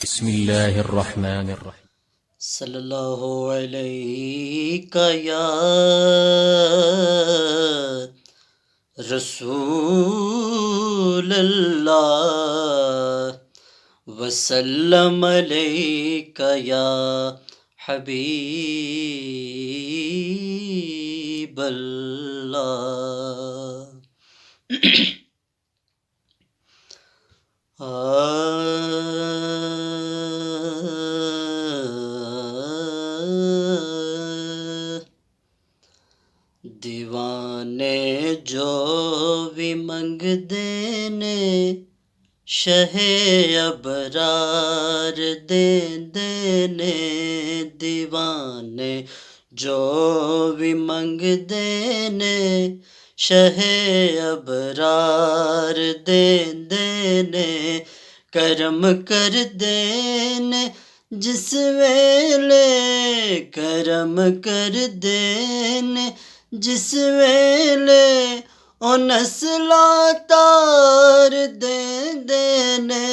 बिस्मिल्लाहिर्रहमानिर्रहीम। सल्लल्लाहु अलैहि या रसूलल्लाह वसल्लम अलैका या हबीबल्लाह। दीवाने जो भी मंगदे ने शहे अबरार देंदे ने। दीवाने जो भी मंगदे ने शहे अबरार देंदे ने। करम कर देने जिस वेले करम कर देने जिस वेले ओ नस्ला तार दे देने।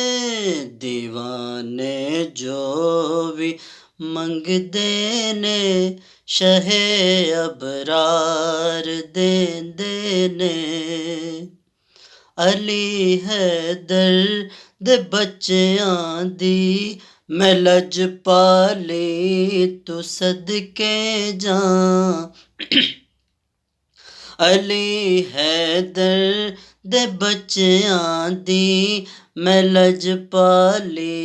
दीवाने जो भी मंगदे ने शहे अबरार दे देने। अली हैदर दे बच्चियां दी मैं लजपाली तू सदके जां। अली हैदर दे बच्चियां दी मैं लजपाली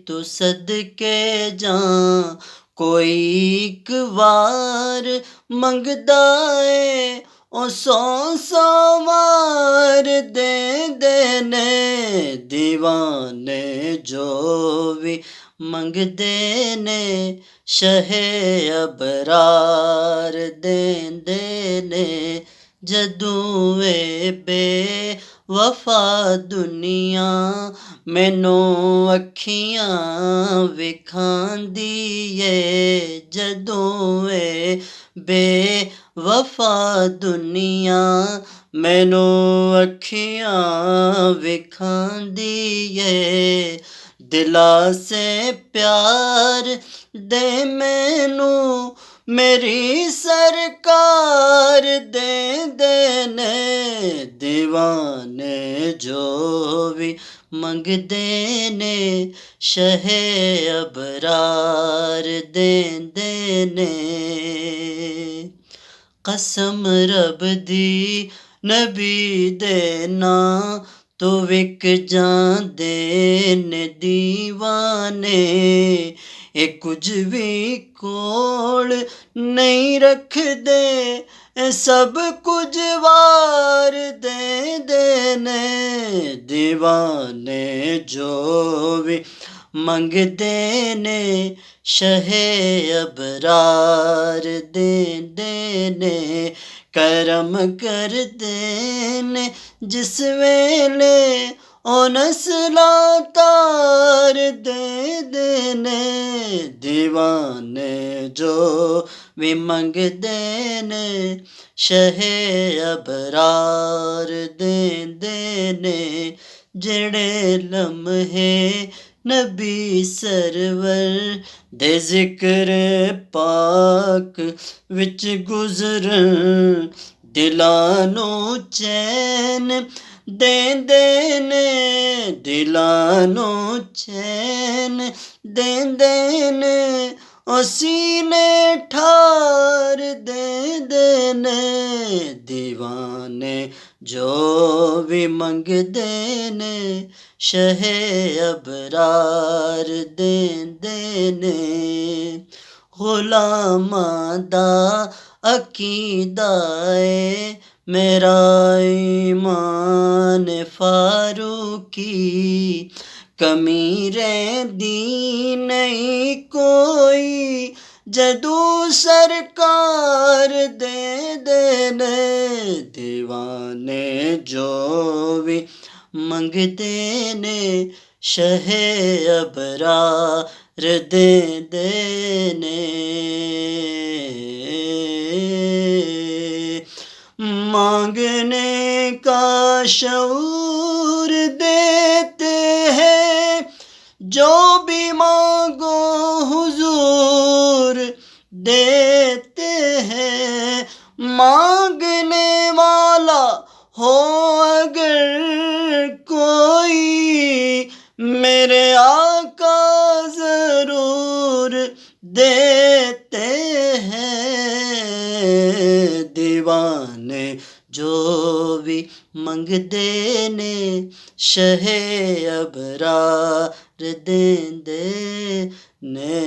तू सदके जां। कोई एक वार मंगदा है ओ सौ सौ वार दे देने। दीवाने जो भी मंगदे ने शहे अबरार देंदे ने। जदों वे बेवफा दुनिया मैनू अखियां विखांदी ए। जदों वे बेवफा दुनिया मैनू अखियां विखांदी ए। दिला से प्यार दे मैनू मेरी सरकार दे देने। दीवाने जो भी मंगदे ने शहे अबरार देंदे ने। कसम रब दी नबी दे नां तो विक जांदे ने दीवाने। ए कुछ भी कोल नहीं रखदे सब कुछ वार दे देने। दीवाने जो भी मंगदे ने शहे अबरार देंदे ने। करम कर देने जिस वेले ओ नस्ला तार दे देने। दीवाने जो भी मंगदे ने शहे अबरार देंदे ने। जेड़े लम्हे नबी सरवर दे जिक्र पाक विच गुजरन दिलां नू चैन देंदे ने। दिलां नू चैन देंदे ने ओ सीने ठार दे देने। दीवाने जो भी मंगदे ने शहे अबरार देंदे ने। गुलामां दा अकीदा ए मेरा ईमान फारूकी। कमी रहिंदी नहीं कोई जदों सरकार दे देने। दीवाने जो भी मंगदे ने शहे अबरार देंदे ने। मांगने का शऊर देते हैं जो भी मांगो हुजूर देते हैं, मांगने वाला हो अगर कोई मेरे आका जरूर देते हैं। दीवाने जो भी मंगदे ने शहे अबरार देंदे ने।